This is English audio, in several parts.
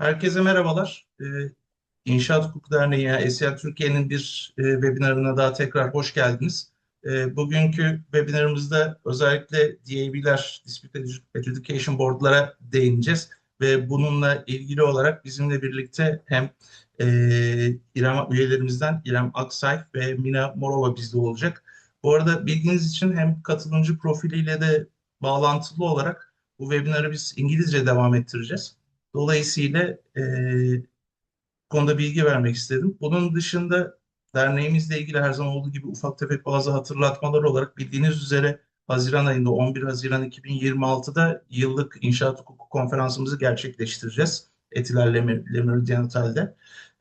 Herkese merhabalar. İnşaat Hukuk Derneği, yani ESYA Türkiye'nin bir webinarına daha tekrar hoş geldiniz. Bugünkü webinarımızda özellikle DAB'ler, Dispute Adjudication Board'lara değineceğiz. Ve bununla ilgili olarak bizimle birlikte hem e, İrem üyelerimizden İrem Aksay ve Mina Morova bizde olacak. Bu arada bilginiz için hem katılımcı profiliyle de bağlantılı olarak bu webinarı biz İngilizce devam ettireceğiz. Dolayısıyla konuda bilgi vermek istedim. Bunun dışında derneğimizle ilgili her zaman olduğu gibi ufak tefek bazı hatırlatmalar olarak bildiğiniz üzere Haziran ayında 11 Haziran 2026'da yıllık inşaat hukuku konferansımızı gerçekleştireceğiz. Etiler Le Otel'de.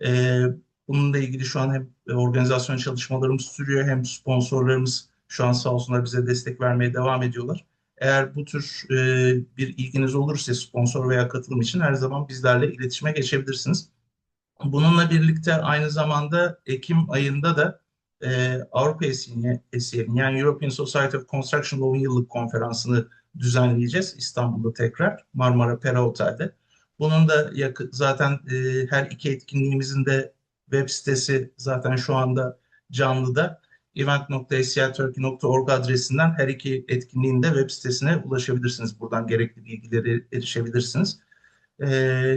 E, Bununla ilgili şu an hem organizasyon çalışmalarımız sürüyor hem sponsorlarımız şu an sağ olsunlar bize destek vermeye devam ediyorlar. Eğer bu tür bir ilginiz olursa sponsor veya katılım için her zaman bizlerle iletişime geçebilirsiniz. Bununla birlikte aynı zamanda Ekim ayında da Avrupa ESİA'nın yani European Society of Construction Law'un yıllık konferansını düzenleyeceğiz İstanbul'da tekrar Marmara Pera Otel'de. Bunun da zaten her iki etkinliğimizin de web sitesi zaten şu anda canlıda. event.sciturkey.org adresinden her iki etkinliğin de web sitesine ulaşabilirsiniz. Buradan gerekli bilgileri erişebilirsiniz.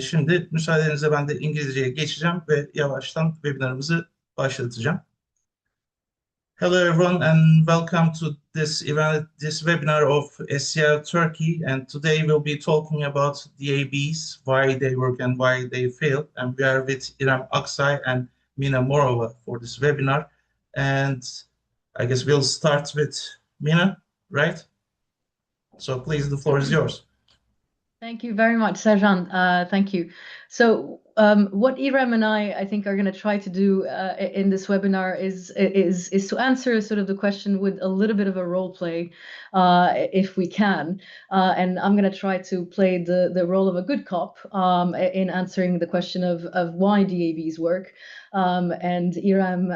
Şimdi müsaadenizle ben de İngilizceye geçeceğim ve yavaştan webinarımızı başlatacağım. Hello everyone and welcome to this event, this webinar of SCL Turkey. And today we'll be talking about DABs, why they work and why they fail. And we are with Iram Aksay and Mina Morova for this webinar. And I guess we'll start with Mina, right? So please, the floor is yours. Thank you very much, Serjan. Thank you. So what Iram and I think, are going to try to do in this webinar is to answer sort of the question with a little bit of a role play, if we can. And I'm going to try to play the role of a good cop in answering the question of why DABs work. And Iram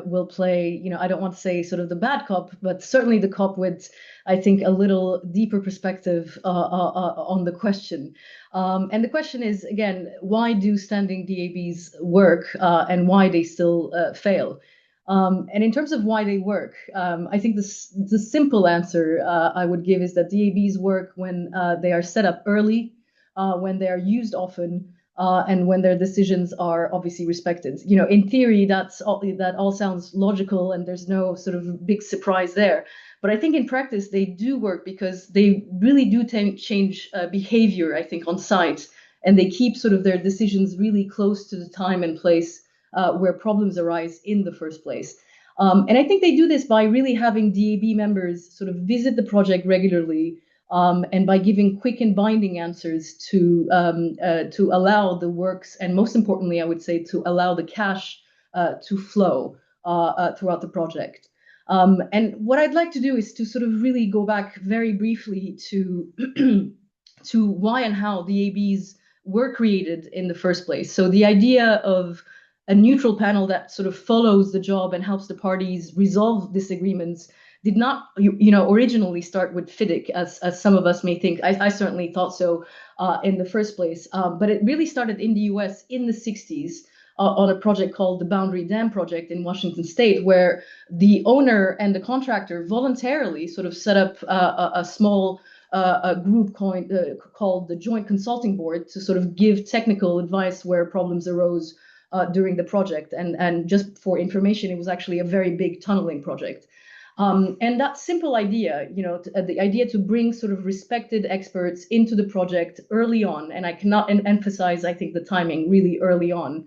will play, I don't want to say sort of the bad cop, but certainly the cop with, I think, a little deeper perspective on the question. And the question is, again, why do standing DABs work and why they still fail? And in terms of why they work, I think the simple answer I would give is that DABs work when they are set up early, when they are used often, and when their decisions are obviously respected. In theory, that all sounds logical and there's no sort of big surprise there. But I think in practice, they do work because they really do change behavior, I think, on site. And they keep sort of their decisions really close to the time and place where problems arise in the first place. And I think they do this by really having DAB members sort of visit the project regularly, and by giving quick and binding answers to allow the works, and most importantly, I would say, to allow the cash to flow throughout the project. And what I'd like to do is to sort of really go back very briefly to to why and how the ABs were created in the first place. So the idea of a neutral panel that sort of follows the job and helps the parties resolve disagreements did not, originally start with FIDIC, as some of us may think. I certainly thought so in the first place. But it really started in the US in the 60s. On a project called the Boundary Dam Project in Washington State, where the owner and the contractor voluntarily sort of set up a small group called the Joint Consulting Board to sort of give technical advice where problems arose during the project. And just for information, it was actually a very big tunneling project. And that simple idea, the idea to bring sort of respected experts into the project early on, and I cannot emphasize, I think, the timing really early on,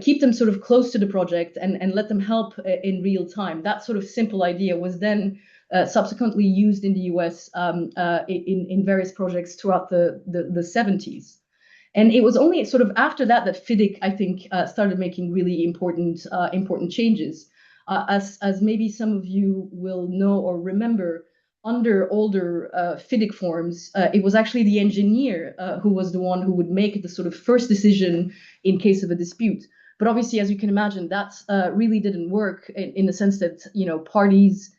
keep them sort of close to the project and let them help in real time. That sort of simple idea was then subsequently used in the US in various projects throughout the 70s. And it was only sort of after that that FIDIC, I think, started making really important changes. As maybe some of you will know or remember, under older FIDIC forms, it was actually the engineer who was the one who would make the sort of first decision in case of a dispute. But obviously, as you can imagine, that really didn't work in the sense that, parties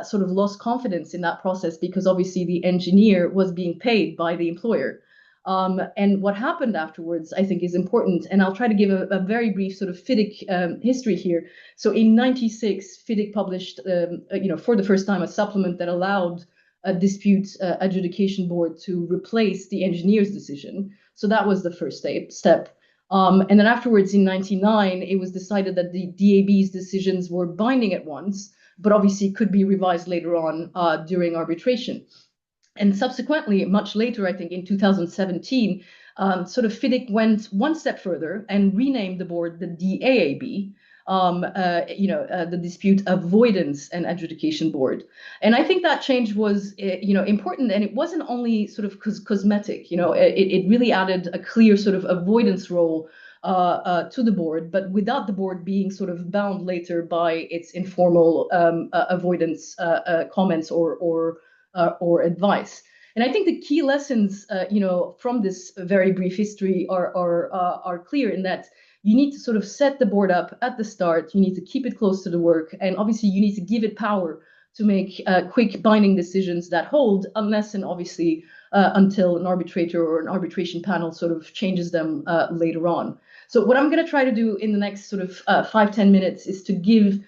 sort of lost confidence in that process because obviously the engineer was being paid by the employer. And what happened afterwards, I think, is important. And I'll try to give a very brief sort of FIDIC history here. So in '96, FIDIC published, for the first time, a supplement that allowed a dispute adjudication board to replace the engineer's decision. So that was the first step. And then afterwards, in '99, it was decided that the DAB's decisions were binding at once, but obviously could be revised later on during arbitration. And subsequently, much later, I think in 2017, sort of FIDIC went one step further and renamed the board the DAAB, the Dispute Avoidance and Adjudication Board. And I think that change was, important, and it wasn't only sort of cosmetic. It really added a clear sort of avoidance role to the board, but without the board being sort of bound later by its informal avoidance comments or advice. And I think the key lessons, from this very brief history are clear in that you need to sort of set the board up at the start. You need to keep it close to the work, and obviously you need to give it power to make quick binding decisions that hold, unless and obviously until an arbitrator or an arbitration panel sort of changes them later on. So what I'm going to try to do in the next sort of 5-10 minutes is to give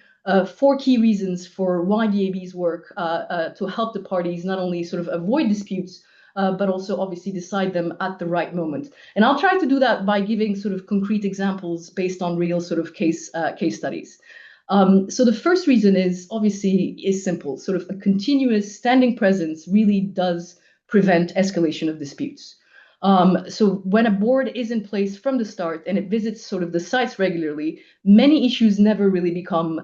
4 key reasons for why DABs work to help the parties not only sort of avoid disputes, but also obviously decide them at the right moment. And I'll try to do that by giving sort of concrete examples based on real sort of case studies. So the first reason is simple. Sort of a continuous standing presence really does prevent escalation of disputes. So when a board is in place from the start and it visits sort of the sites regularly, many issues never really become,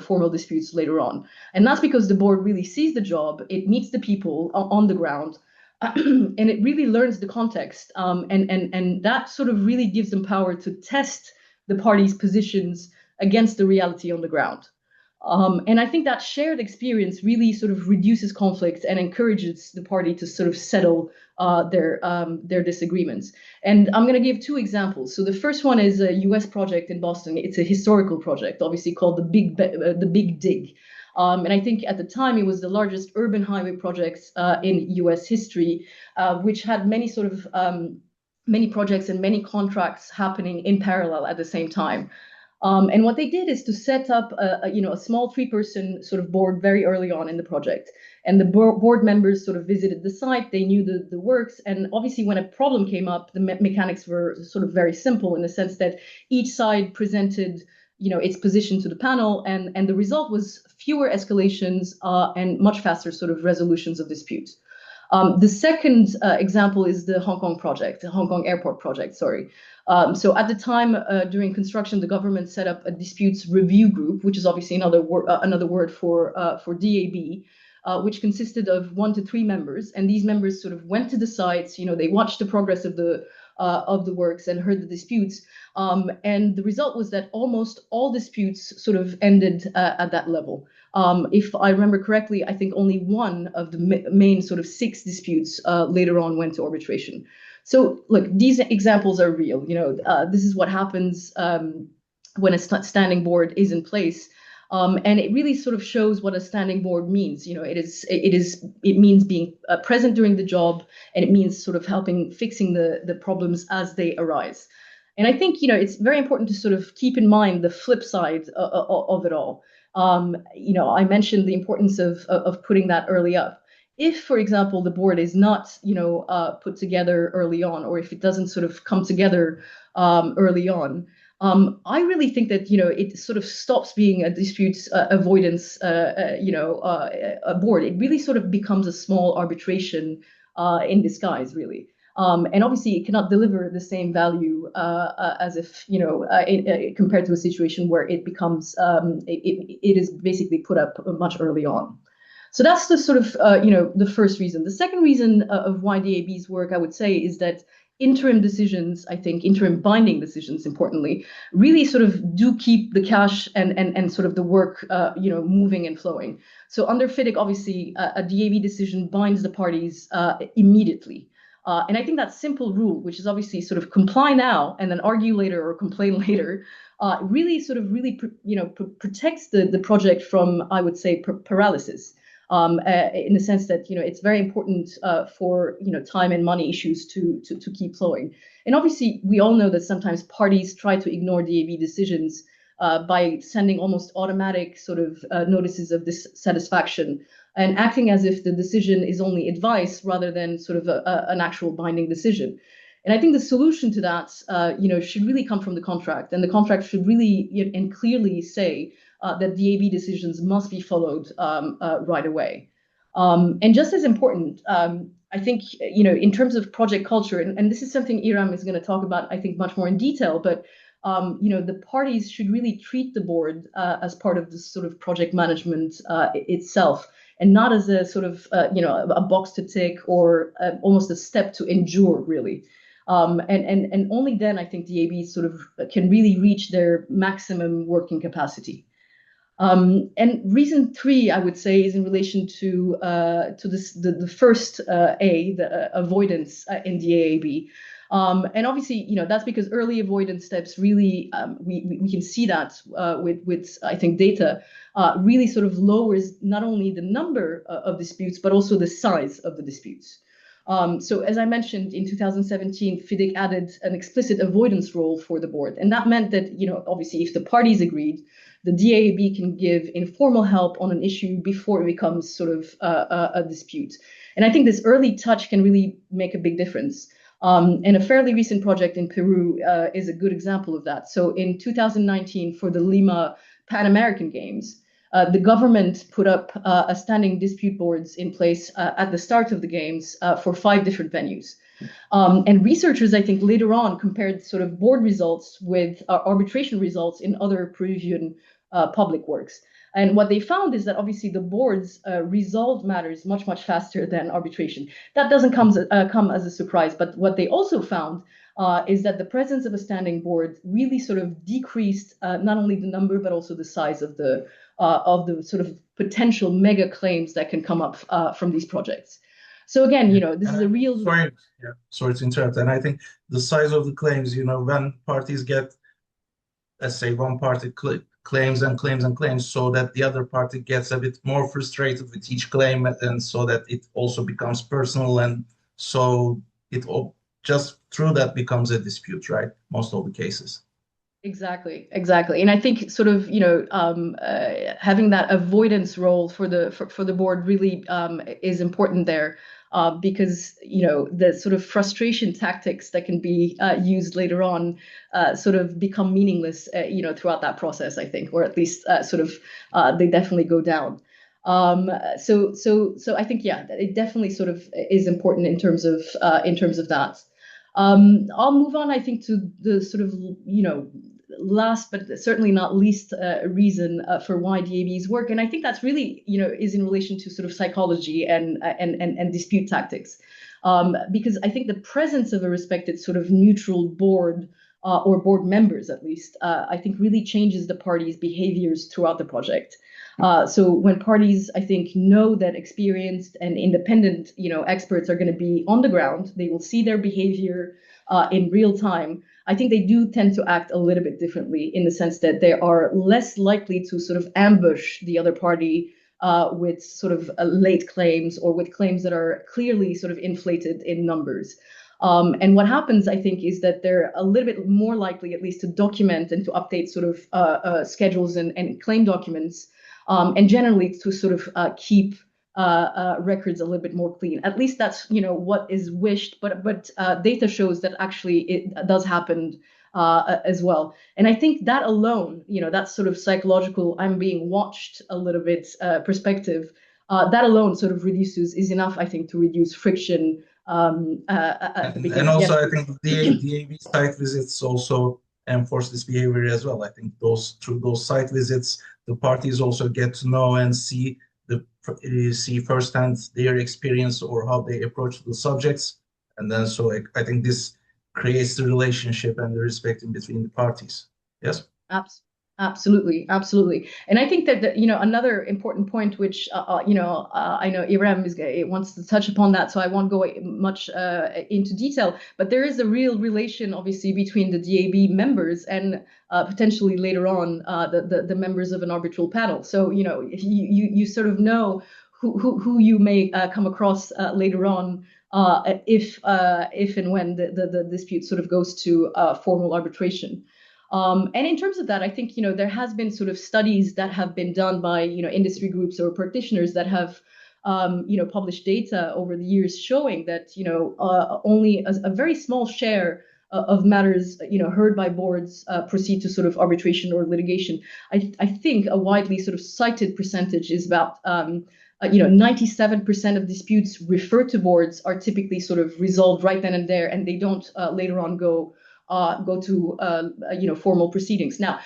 formal disputes later on. And that's because the board really sees the job, it meets the people on the ground, and it really learns the context. And that sort of really gives them power to test the parties' positions against the reality on the ground. And I think that shared experience really sort of reduces conflict and encourages the party to sort of settle their disagreements. And I'm going to give 2 examples. So the first one is a US project in Boston. It's a historical project, obviously called the Big Dig. And I think at the time it was the largest urban highway project in US history, which had many projects and many contracts happening in parallel at the same time. And what they did is to set up a small 3-person sort of board very early on in the project. And the board members sort of visited the site, they knew the works. And obviously when a problem came up, the mechanics were sort of very simple in the sense that each side presented its position to the panel, and the result was fewer escalations and much faster sort of resolutions of disputes. The second example is the Hong Kong Airport project, sorry. So at the time, during construction, the government set up a disputes review group, which is obviously another word for DAB, which consisted of 1 to 3 members. And these members sort of went to the sites, they watched the progress of the works and heard the disputes. And the result was that almost all disputes sort of ended at that level. If I remember correctly, I think only 1 of the main sort of 6 disputes later on went to arbitration. So look, these examples are real. This is what happens when a standing board is in place. And it really sort of shows what a standing board means. It means being present during the job, and it means sort of fixing the problems as they arise. And I think, it's very important to sort of keep in mind the flip side of it all. I mentioned the importance of putting that early up. If, for example, the board is not, put together early on, or if it doesn't sort of come together early on, I really think that, it sort of stops being a dispute avoidance, a board. It really sort of becomes a small arbitration in disguise, really. And obviously, it cannot deliver the same value as if, compared to a situation where it becomes, it is basically put up much early on. So that's the sort of, the first reason. The second reason of why DABs work, I would say, is that interim decisions, I think, interim binding decisions, importantly, really sort of do keep the cash and sort of the work, moving and flowing. So under FIDIC, obviously, a DAB decision binds the parties immediately. And I think that simple rule, which is obviously sort of comply now and then argue later or complain later, really protects the project from, I would say, paralysis. in the sense that it's very important for time and money issues to keep flowing. And obviously, we all know that sometimes parties try to ignore DAB decisions by sending almost automatic sort of notices of dissatisfaction and acting as if the decision is only advice rather than sort of an actual binding decision. And I think the solution to that, should really come from the contract, and the contract should really and clearly say that DAB decisions must be followed right away. And just as important, I think, in terms of project culture, and this is something Iram is going to talk about, I think, much more in detail, but the parties should really treat the board as part of this sort of project management itself, and not as a sort of, a box to tick or almost a step to endure, really. And only then I think the ABs sort of can really reach their maximum working capacity. And reason three, I would say, is in relation to the first A, the avoidance in the AAB. And obviously, that's because early avoidance steps really, we can see that with I think data really sort of lowers not only the number of disputes, but also the size of the disputes. So as I mentioned, in 2017, FIDIC added an explicit avoidance role for the board. And that meant that, obviously, if the parties agreed, the DAB can give informal help on an issue before it becomes sort of a dispute. And I think this early touch can really make a big difference. And a fairly recent project in Peru is a good example of that. So in 2019, for the Lima Pan American Games, the government put up a standing dispute boards in place at the start of the games for 5 different venues. And researchers, I think, later on compared sort of board results with arbitration results in other Peruvian public works. And what they found is that obviously the boards resolved matters much, much faster than arbitration. That doesn't come as a surprise, but what they also found is that the presence of a standing board really sort of decreased not only the number, but also the size of the sort of potential mega claims that can come up from these projects. So again, this is a real... Sorry to interrupt. And I think the size of the claims, when parties get, let's say, one party claims and claims and claims, so that the other party gets a bit more frustrated with each claim, and so that it also becomes personal, and so it all just through that becomes a dispute, right? Most of the cases. Exactly. And I think sort of having that avoidance role for the board really is important there. Because the sort of frustration tactics that can be used later on sort of become meaningless throughout that process, I think, or at least sort of they definitely go down. So I think, yeah, it definitely sort of is important in terms of that. I'll move on, I think, to the sort of last but certainly not least reason for why DABs work, and I think that's really is in relation to sort of psychology and dispute tactics, because I think the presence of a respected sort of neutral board or board members, at least, I think really changes the parties' behaviors throughout the project. So when parties, I think, know that experienced and independent experts are going to be on the ground, they will see their behavior in real time. I think they do tend to act a little bit differently, in the sense that they are less likely to sort of ambush the other party with sort of late claims, or with claims that are clearly sort of inflated in numbers. And what happens, I think, is that they're a little bit more likely, at least, to document and to update sort of schedules and claim documents, and generally to sort of keep records a little bit more clean. At least that's what is wished, but data shows that actually it does happen as well. And I think that alone, that sort of psychological "I'm being watched a little bit" perspective, that alone sort of is enough, I think, to reduce friction at the beginning. And also, I think the DAB site visits also enforce this behavior as well. I think through those site visits, the parties also get to know and see firsthand their experience or how they approach the subjects, and then so I think this creates the relationship and the respect in between the parties. Yes. Absolutely. And I think that another important point, which I know Iram wants to touch upon that, so I won't go much into detail. But there is a real relation, obviously, between the DAB members and potentially later on the members of an arbitral panel. So you sort of know who you may come across later on if and when the dispute sort of goes to formal arbitration. And in terms of that, I think, there has been sort of studies that have been done by, industry groups or practitioners that have, published data over the years showing that, only a very small share of matters, heard by boards proceed to sort of arbitration or litigation. I think a widely sort of cited percentage is about 97% of disputes referred to boards are typically sort of resolved right then and there, and they don't later on go to formal proceedings. Now,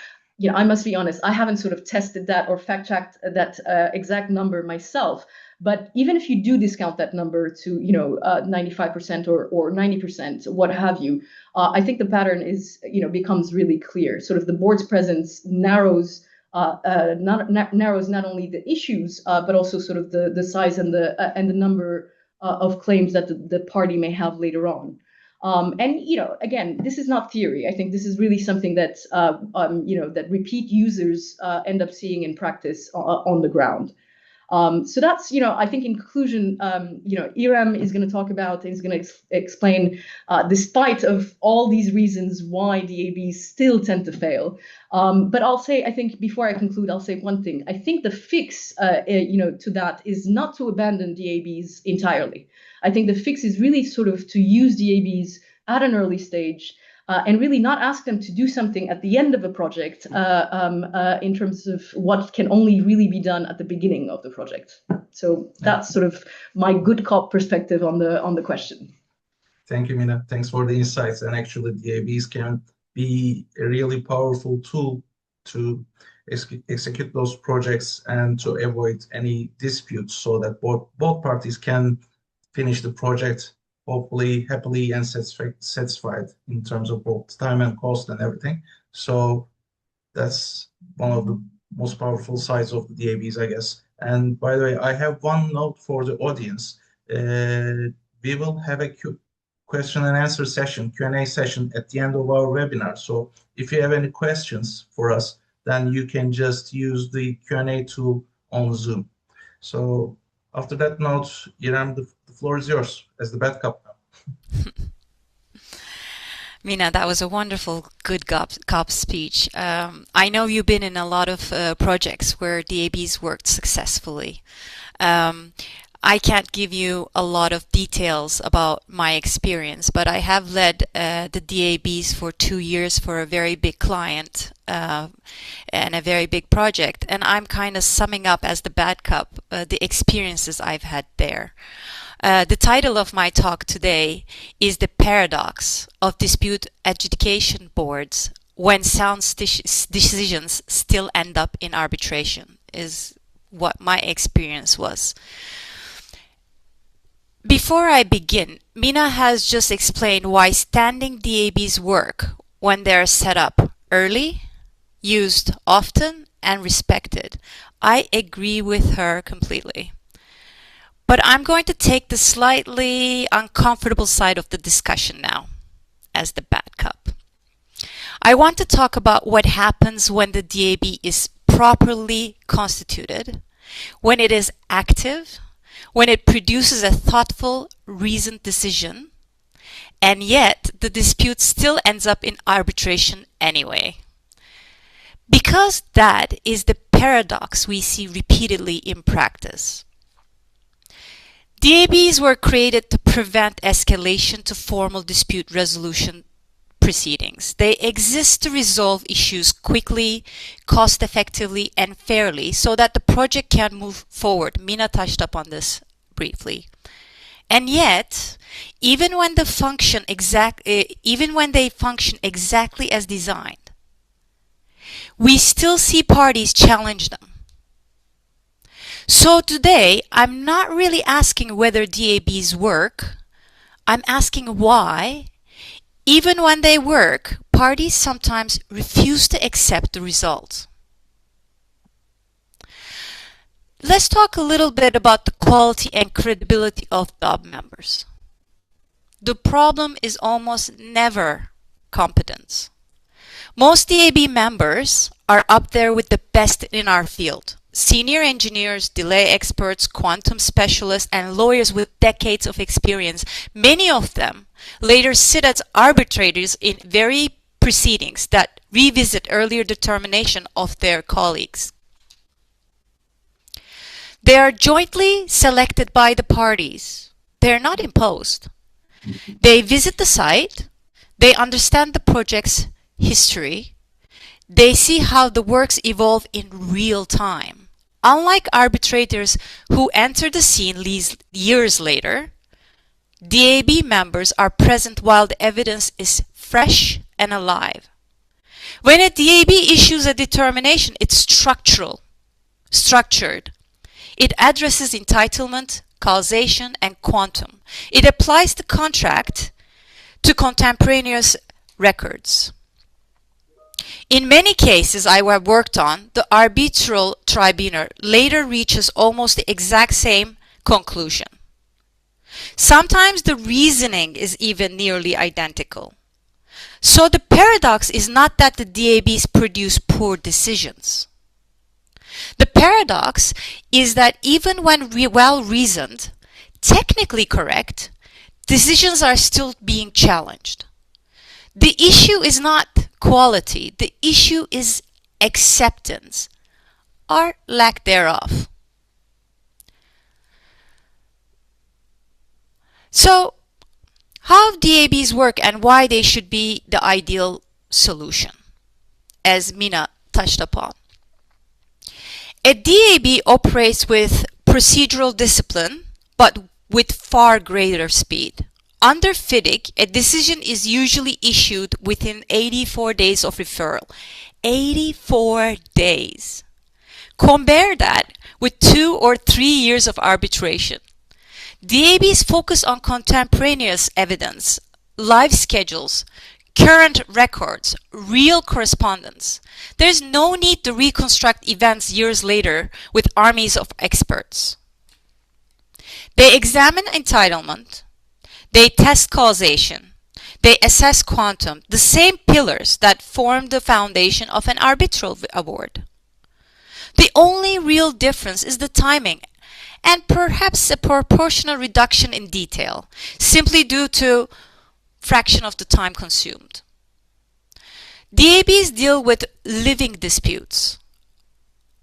I must be honest, I haven't sort of tested that or fact checked that exact number myself. But even if you do discount that number to 95% or 90%, what have you, I think the pattern is becomes really clear. Sort of the board's presence narrows not only the issues, but also sort of the size and the number of claims that the party may have later on. And again, this is not theory. I think this is really something that that repeat users end up seeing in practice on the ground. So that's, I think in conclusion, Iram is going to talk about, is going to explain, despite of all these reasons why DABs still tend to fail. But I'll say, I think before I conclude, I'll say one thing. I think the fix, to that is not to abandon DABs entirely. I think the fix is really sort of to use DABs at an early stage, and really not ask them to do something at the end of a project in terms of what can only really be done at the beginning of the project. So that's sort of my good cop perspective on the question. Thank you, Mina. Thanks for the insights. And actually, DABs can be a really powerful tool to execute those projects and to avoid any disputes so that both parties can finish the project hopefully happily and satisfied in terms of both time and cost and everything. So that's one of the most powerful sides of the DABs, I guess. And by the way, I have one note for the audience. We will have a question and answer session, Q&A session at the end of our webinar. So if you have any questions for us, then you can just use the Q&A tool on Zoom. So after that note, Iram, the floor is yours as the bad cop now. Mina, that was a wonderful good cop speech. I know you've been in a lot of projects where DABs worked successfully. I can't give you a lot of details about my experience, but I have led the DABs for 2 years for a very big client and a very big project. And I'm kind of summing up as the bad cop the experiences I've had there. The title of my talk today is The Paradox of Dispute Adjudication Boards When Sound Decisions Still End Up in Arbitration, is what my experience was. Before I begin, Mina has just explained why standing DABs work when they're set up early, used often, and respected. I agree with her completely. But I'm going to take the slightly uncomfortable side of the discussion now, as the bad cop. I want to talk about what happens when the DAB is properly constituted, when it is active, when it produces a thoughtful, reasoned decision, and yet the dispute still ends up in arbitration anyway. Because that is the paradox we see repeatedly in practice. DABs were created to prevent escalation to formal dispute resolution proceedings. They exist to resolve issues quickly, cost-effectively, and fairly so that the project can move forward. Mina touched up on this briefly. And yet, even when they function exactly as designed, we still see parties challenge them. So today, I'm not really asking whether DABs work. I'm asking why, even when they work, parties sometimes refuse to accept the result. Let's talk a little bit about the quality and credibility of DAB members. The problem is almost never competence. Most DAB members are up there with the best in our field. senior engineers, delay experts, quantum specialists, and lawyers with decades of experience. Many of them later sit as arbitrators in very proceedings that revisit earlier determination of their colleagues. They are jointly selected by the parties. They are not imposed. They visit the site, they understand the project's history, they see how the works evolve in real time. Unlike arbitrators who enter the scene years later, DAB members are present while the evidence is fresh and alive. When a DAB issues a determination, it's structured. It addresses entitlement, causation, and quantum. It applies the contract to contemporaneous records. In many cases I have worked on, the arbitral tribunal later reaches almost the exact same conclusion. Sometimes the reasoning is even nearly identical. So the paradox is not that the DABs produce poor decisions. The paradox is that even when well-reasoned, technically correct, decisions are still being challenged. The issue is not quality, the issue is acceptance, or lack thereof. So, how DABs work and why they should be the ideal solution, as Mina touched upon. A DAB operates with procedural discipline, but with far greater speed. Under FIDIC, a decision is usually issued within 84 days of referral. 84 days. Compare that with 2 or 3 years of arbitration. DABs focus on contemporaneous evidence, live schedules, current records, real correspondence. There is no need to reconstruct events years later with armies of experts. They examine entitlement, they test causation, they assess quantum, the same pillars that form the foundation of an arbitral award. The only real difference is the timing and perhaps a proportional reduction in detail, simply due to fraction of the time consumed. DABs deal with living disputes.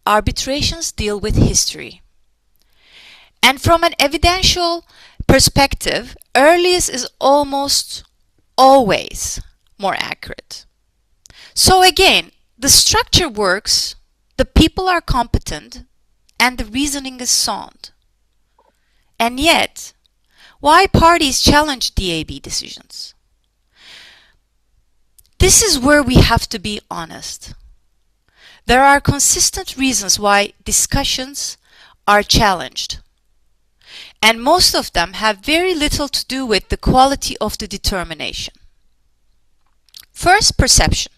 Arbitrations deal with history. And from an evidential perspective, earliest is almost always more accurate. So again, the structure works, the people are competent, and the reasoning is sound. And yet, why parties challenge DAB decisions? This is where we have to be honest. There are consistent reasons why discussions are challenged, and most of them have very little to do with the quality of the determination. First, perception.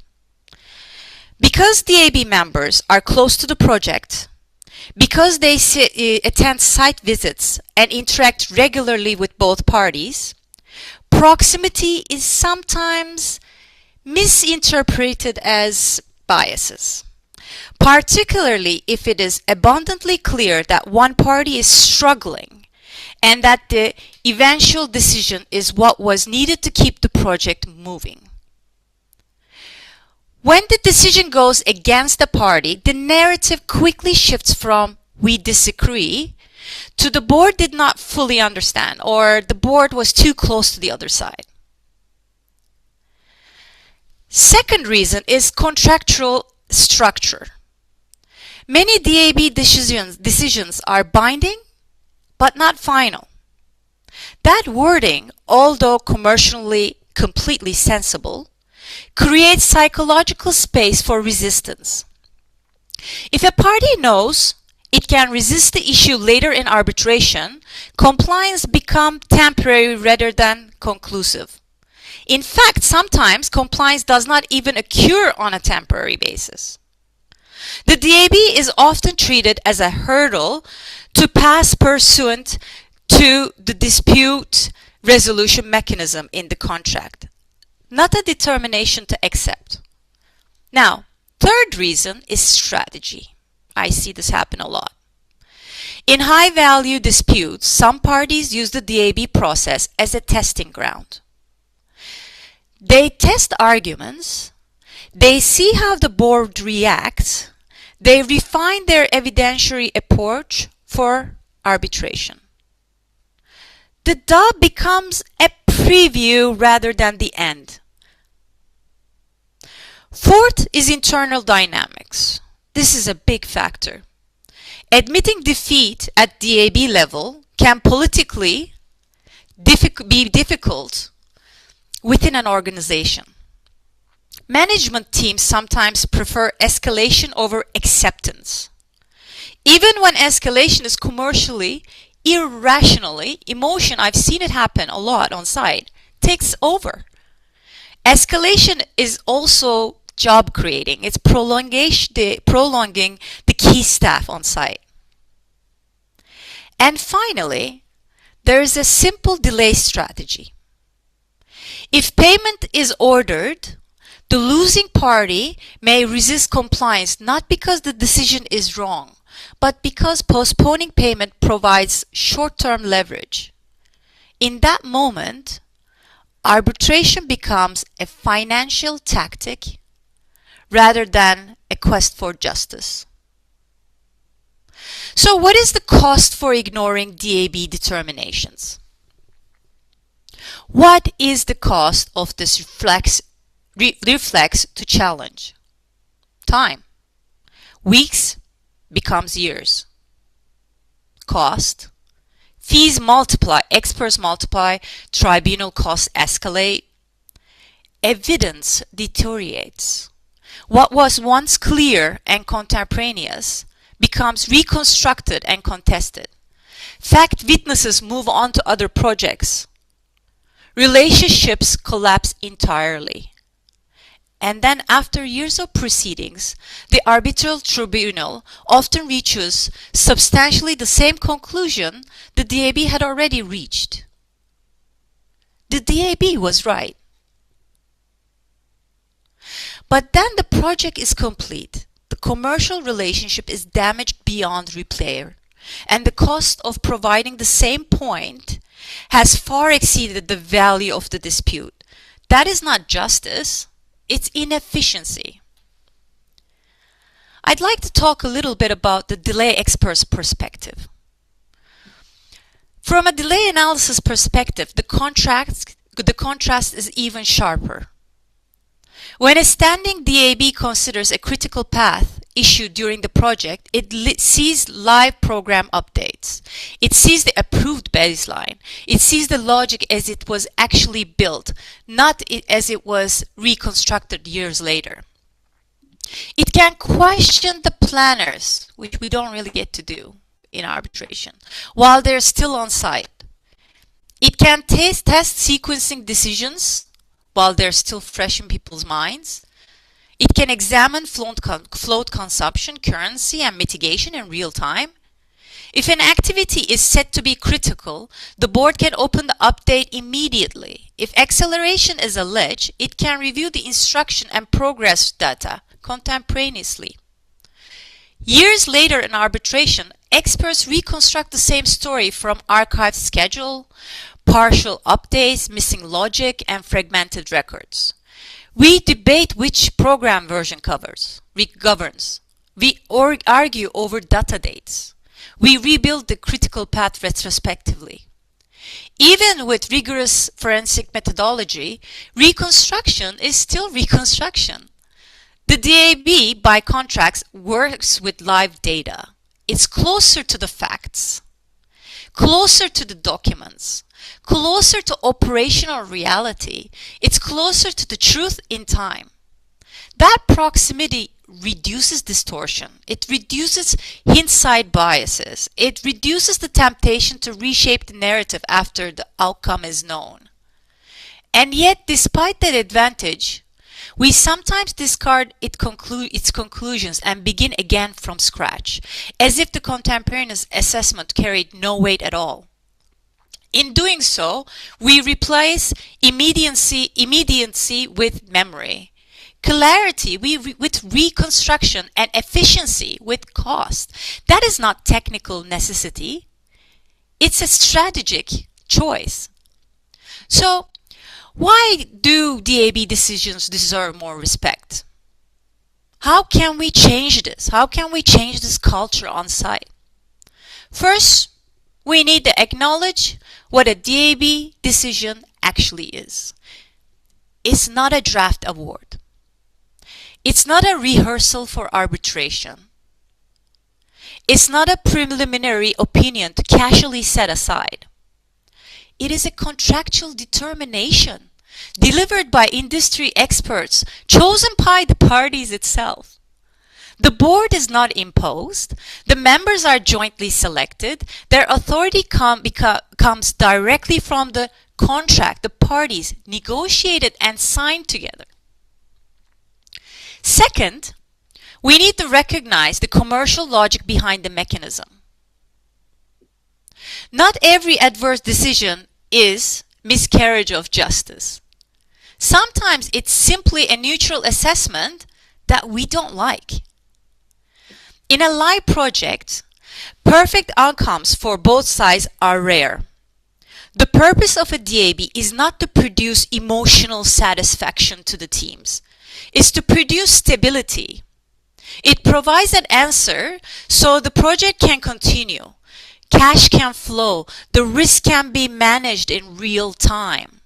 Because DAB members are close to the project, because they attend site visits and interact regularly with both parties, proximity is sometimes misinterpreted as biases, particularly if it is abundantly clear that one party is struggling and that the eventual decision is what was needed to keep the project moving. When the decision goes against the party, the narrative quickly shifts from "we disagree" to "the board did not fully understand" or "the board was too close to the other side." Second reason is contractual structure. Many DAB decisions are binding but not final. That wording, although commercially completely sensible, creates psychological space for resistance. If a party knows it can resist the issue later in arbitration, compliance becomes temporary rather than conclusive. In fact, sometimes compliance does not even occur on a temporary basis. The DAB is often treated as a hurdle to pass pursuant to the dispute resolution mechanism in the contract, not a determination to accept. Now, third reason is strategy. I see this happen a lot. In high-value disputes, some parties use the DAB process as a testing ground. They test arguments, they see how the board reacts, they refine their evidentiary approach for arbitration. The DAB becomes a preview rather than the end. Fourth is internal dynamics. This is a big factor. Admitting defeat at DAB level can politically be difficult within an organization. Management teams sometimes prefer escalation over acceptance. Even when escalation is commercially, irrationally, emotion, I've seen it happen a lot on site, takes over. Escalation is also job creating. It's prolonging the key staff on site. And finally, there is a simple delay strategy. If payment is ordered, the losing party may resist compliance not because the decision is wrong, but because postponing payment provides short-term leverage. In that moment, arbitration becomes a financial tactic rather than a quest for justice. So what is the cost for ignoring DAB determinations? What is the cost of this reflex to challenge? Time. Weeks becomes years. Cost. Fees multiply, experts multiply, tribunal costs escalate. Evidence deteriorates. What was once clear and contemporaneous becomes reconstructed and contested. Fact witnesses move on to other projects. Relationships collapse entirely. And then after years of proceedings, the arbitral tribunal often reaches substantially the same conclusion the DAB had already reached. The DAB was right. But then the project is complete. The commercial relationship is damaged beyond repair, and the cost of providing the same point has far exceeded the value of the dispute. That is not justice, it's inefficiency. I'd like to talk a little bit about the delay expert's perspective. From a delay analysis perspective, the contrast is even sharper. When a standing DAB considers a critical path issued during the project, it sees live program updates. It sees the approved baseline. It sees the logic as it was actually built, not as it was reconstructed years later. It can question the planners, which we don't really get to do in arbitration, while they're still on site. It can test sequencing decisions while they're still fresh in people's minds. It can examine float consumption, currency, and mitigation in real time. If an activity is said to be critical, the board can open the update immediately. If acceleration is alleged, it can review the instruction and progress data contemporaneously. Years later in arbitration, experts reconstruct the same story from archived schedule, partial updates, missing logic, and fragmented records. We debate which program version governs. We argue over data dates. We rebuild the critical path retrospectively. Even with rigorous forensic methodology, reconstruction is still reconstruction. The DAB, by contrast, works with live data. It's closer to the facts, closer to the documents, closer to operational reality. It's closer to the truth in time. That proximity reduces distortion. It reduces hindsight biases. It reduces the temptation to reshape the narrative after the outcome is known. And yet, despite that advantage, we sometimes discard its conclusions and begin again from scratch, as if the contemporaneous assessment carried no weight at all. In doing so, we replace immediacy with memory, clarity with reconstruction, and efficiency with cost. That is not technical necessity. It's a strategic choice. So, why do DAB decisions deserve more respect? How can we change this? How can we change this culture on site? First, we need to acknowledge what a DAB decision actually is. It's not a draft award. It's not a rehearsal for arbitration. It's not a preliminary opinion to casually set aside. It is a contractual determination delivered by industry experts chosen by the parties itself. The board is not imposed. The members are jointly selected. Their authority comes directly from the contract the parties negotiated and signed together. Second, we need to recognize the commercial logic behind the mechanism. Not every adverse decision is miscarriage of justice. Sometimes it's simply a neutral assessment that we don't like. In a live project, perfect outcomes for both sides are rare. The purpose of a DAB is not to produce emotional satisfaction to the teams. It's to produce stability. It provides an answer so the project can continue. Cash can flow. The risk can be managed in real time.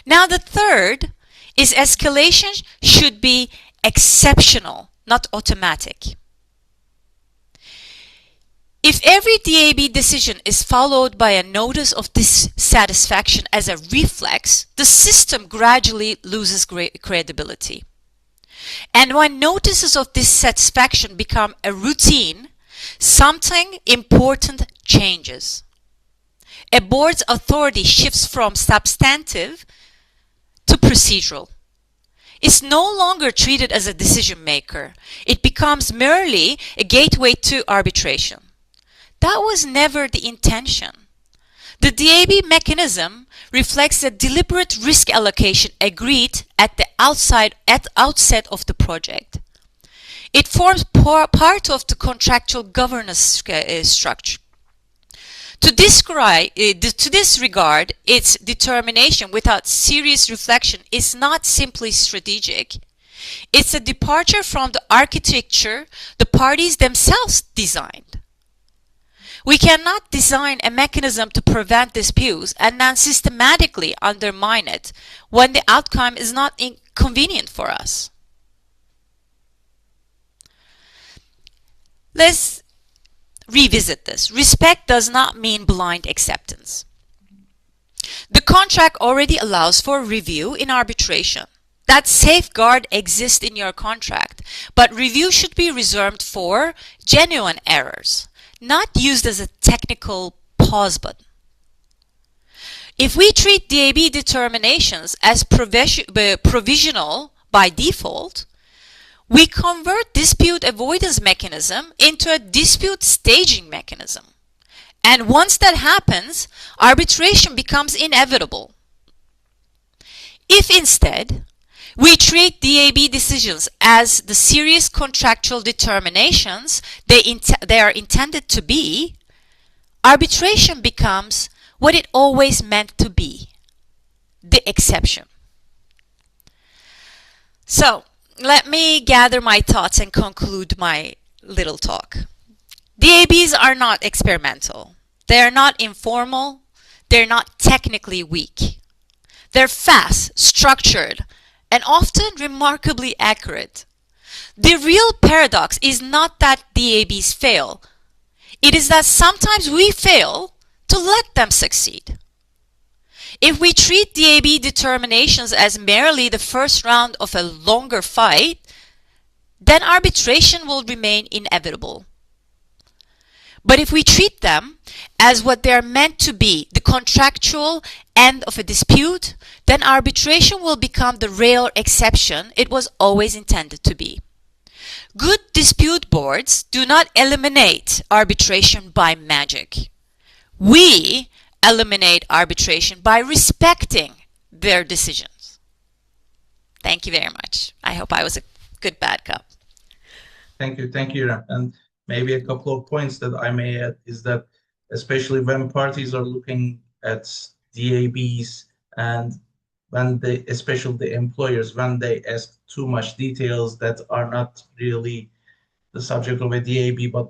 Now the third is escalation should be exceptional, not automatic. If every DAB decision is followed by a notice of dissatisfaction as a reflex, the system gradually loses credibility. And when notices of dissatisfaction become a routine, something important changes. A board's authority shifts from substantive to procedural. It's no longer treated as a decision maker. It becomes merely a gateway to arbitration. That was never the intention. The DAB mechanism reflects a deliberate risk allocation agreed at the outset of the project. It forms part of the contractual governance structure. To disregard its determination without serious reflection is not simply strategic. It's a departure from the architecture the parties themselves designed. We cannot design a mechanism to prevent disputes and then systematically undermine it when the outcome is not inconvenient for us. Let's revisit this. Respect does not mean blind acceptance. The contract already allows for review in arbitration. That safeguard exists in your contract, but review should be reserved for genuine errors, not used as a technical pause button. If we treat DAB determinations as provisional by default, we convert dispute avoidance mechanism into a dispute staging mechanism. And once that happens, arbitration becomes inevitable. If instead, we treat DAB decisions as the serious contractual determinations they are intended to be, arbitration becomes what it always meant to be, the exception. So, let me gather my thoughts and conclude my little talk. DABs are not experimental. They are not informal. They're not technically weak. They're fast, structured, and often remarkably accurate. The real paradox is not that DABs fail. It is that sometimes we fail to let them succeed. If we treat DAB determinations as merely the first round of a longer fight, then arbitration will remain inevitable. But if we treat them as what they are meant to be, the contractual end of a dispute, then arbitration will become the rare exception it was always intended to be. Good dispute boards do not eliminate arbitration by magic. We eliminate arbitration by respecting their decisions. Thank you very much. I hope I was a good bad cop. Thank you, Ram. And maybe a couple of points that I may add is that especially when parties are looking at DABs and when they, especially the employers, when they ask too much details that are not really the subject of a DAB, but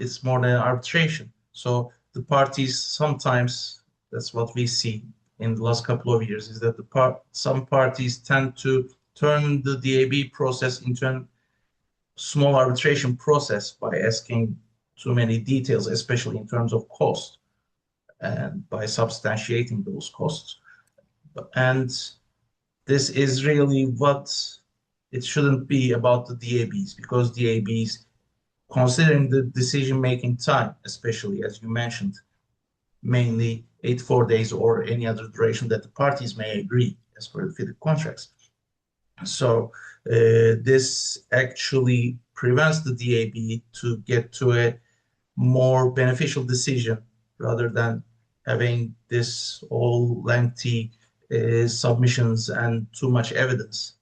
it's more than arbitration. So the parties sometimes, that's what we see in the last couple of years, is that some parties tend to turn the DAB process into a small arbitration process by asking too many details, especially in terms of cost, and by substantiating those costs. And this is really what it shouldn't be about the DABs, because DABs, considering the decision-making time, especially as you mentioned, mainly 84 days or any other duration that the parties may agree as per the FIDIC contracts. So this actually prevents the DAB to get to a more beneficial decision rather than having this all lengthy submissions and too much evidence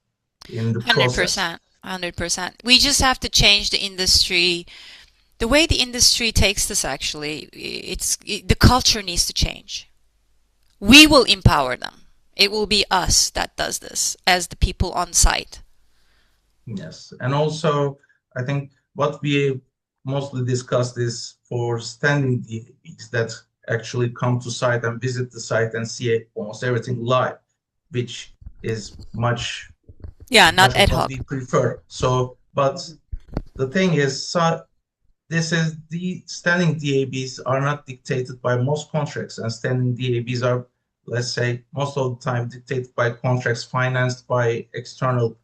in the process. 100%. 100%. We just have to change the industry. The way the industry takes this, actually, the culture needs to change. We will empower them. It will be us that does this as the people on site. Yes, and also I think what we mostly discussed is for standing DABs that actually come to site and visit the site and see almost everything live, which is much Not ad of what hoc. we prefer. So, but the thing is, this is the standing DABs are not dictated by most contracts, and standing DABs are, let's say, most of the time dictated by contracts financed by external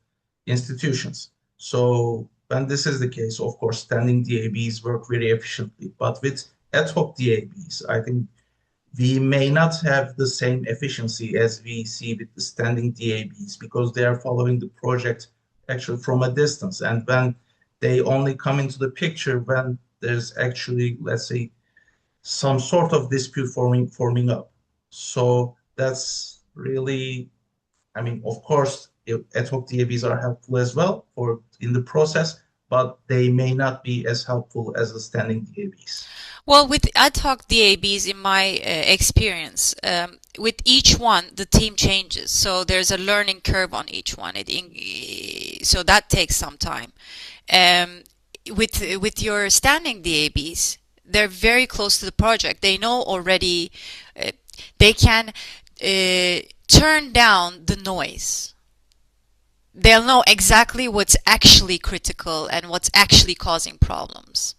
institutions. So when this is the case, of course, standing DABs work very efficiently. But with ad hoc DABs, I think we may not have the same efficiency as we see with the standing DABs because they are following the project actually from a distance. And when they only come into the picture when there's actually, let's say, some sort of dispute forming up. So that's really, I mean, of course, ad hoc DABs are helpful as well for in the process, but they may not be as helpful as the standing DABs. Well, with ad hoc DABs, in my experience, with each one, the team changes. So there's a learning curve on each one. So that takes some time. With your standing DABs, they're very close to the project. They know already, they can turn down the noise. They'll know exactly what's actually critical and what's actually causing problems.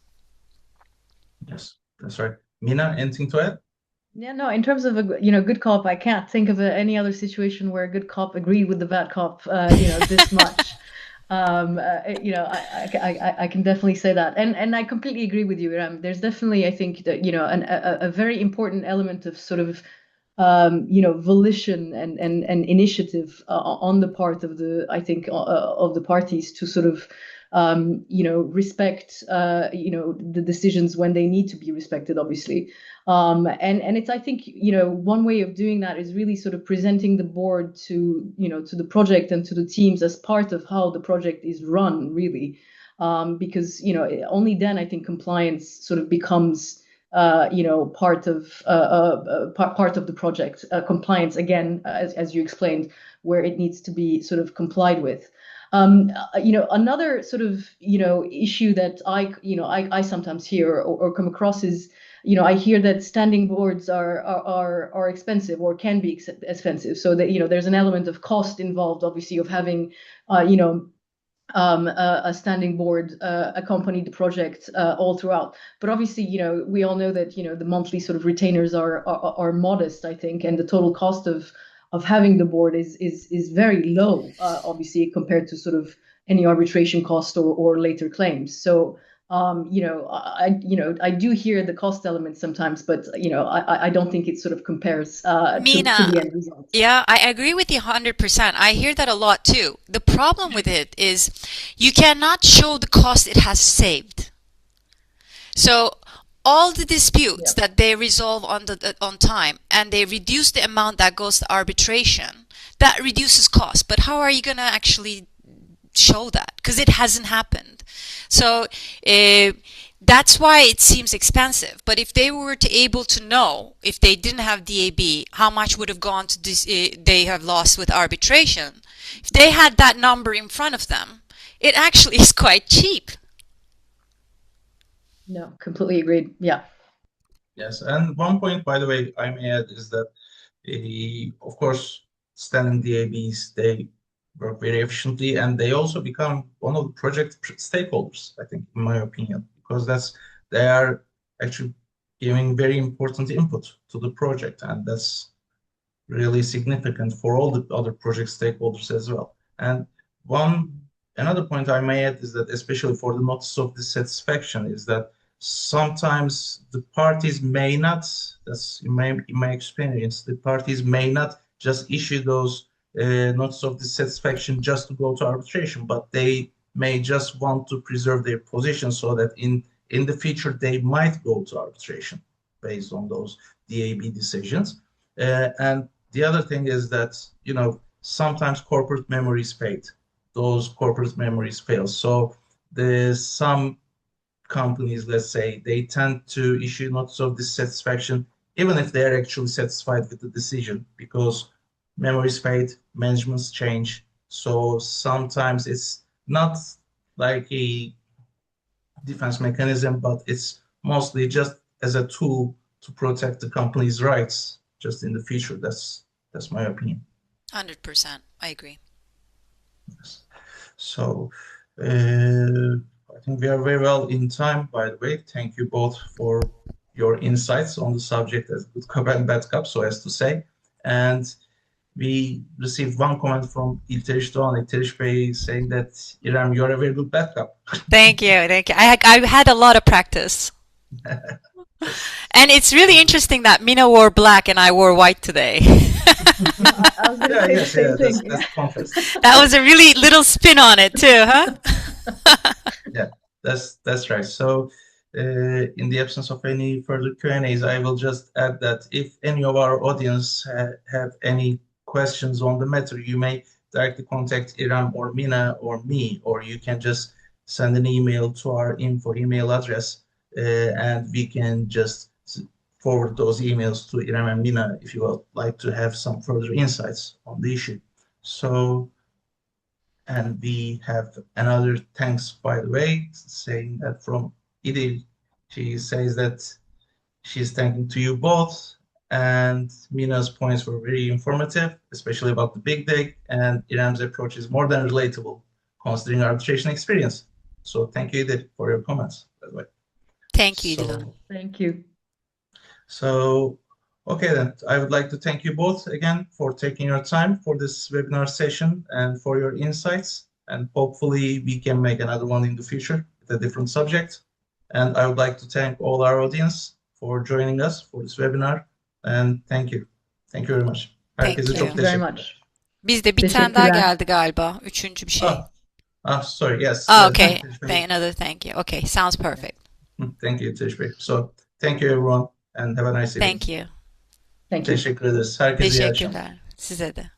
Yes, that's right. Mina, anything to add? Yeah, no, in terms of a good cop, I can't think of any other situation where a good cop agreed with the bad cop, this much. I can definitely say that, and I completely agree with you, Ram. There's definitely, I think that a very important element of sort of volition and initiative on the part of of the parties to sort of respect the decisions when they need to be respected, obviously. And it's, I think, one way of doing that is really sort of presenting the board to the project and to the teams as part of how the project is run, really. Because, only then I think compliance sort of becomes, part of the project. Compliance, again, as you explained, where it needs to be sort of complied with. Another sort of, issue that I sometimes hear or come across is, I hear that standing boards are expensive or can be expensive. So that, there's an element of cost involved, obviously, of having, a standing board accompany the project all throughout. But obviously, we all know that, the monthly sort of retainers are modest, I think, and the total cost of having the board is very low, obviously, compared to sort of any arbitration cost or later claims. So, I do hear the cost element sometimes, but I don't think it sort of compares to the end result. Yeah, I agree with you 100%. I hear that a lot too. The problem with it is you cannot show the cost it has saved. So all the disputes that they resolve on time, and they reduce the amount that goes to arbitration, that reduces cost. But how are you going to actually show that? Because it hasn't happened. So that's why it seems expensive. But if they were to able to know, if they didn't have DAB, how much would have gone to this, they have lost with arbitration, if they had that number in front of them, it actually is quite cheap. No, completely agreed. Yeah. Yes, and one point, by the way, I may add is that, of course, standing DABs, they work very efficiently, and they also become one of the project stakeholders, I think, in my opinion, because they are actually giving very important input to the project, and that's really significant for all the other project stakeholders as well. And another point I may add is that, especially for the notice of dissatisfaction, is that sometimes the parties may not, that's in my experience, the parties may not just issue those notice of dissatisfaction just to go to arbitration, but they may just want to preserve their position so that in the future they might go to arbitration based on those DAB decisions. And the other thing is that, sometimes corporate memories fade. Those corporate memories fail. So there's some companies, let's say, they tend to issue notice of dissatisfaction even if they're actually satisfied with the decision, because memories fade, managements change. So sometimes it's not like a defense mechanism, but it's mostly just as a tool to protect the company's rights just in the future. That's my opinion. 100%. I agree. Yes. So I think we are very well in time, by the way. Thank you both for your insights on the subject as good cop and bad cop, so as to say. And we received one comment from İlteriş Doğan, İlteriş Bey, saying that, İrem, you're a very good bad cop. Thank you. Thank you. I had a lot of practice. And it's really interesting that Mina wore black and I wore white today. I was going to say the same thing. That's contrast. That was a really little spin on it too, huh? Yeah, that's right. So in the absence of any further Q&As, I will just add that if any of our audience have any questions on the matter, you may directly contact İrem or Mina or me, or you can just send an email to our info email address, and we can just forward those emails to İrem and Mina if you would like to have some further insights on the issue. So, and we have another thanks, by the way, saying that from İdil. She says that she's thanking to you both, and Mina's points were very informative, especially about the big day, and İrem's approach is more than relatable, considering arbitration experience. So thank you, İdil, for your comments, by the way. Thank you, Dilan. Thank you. So, okay then, I would like to thank you both again for taking your time for this webinar session and for your insights, and hopefully we can make another one in the future with a different subject. And I would like to thank all our audience for joining us for this webinar, and thank you. Thank you very much. Herkese çok very much. Bizde bir tane daha geldi galiba. Üçüncü bir şey. Sorry, yes. Okay, another thank you. Okay, sounds perfect. Thank you, İlteriş Bey. So, thank you everyone and have a nice evening. Thank you. Thank you. Teşekkür ederiz. Herkese iyi akşamlar. Teşekkürler. Size de.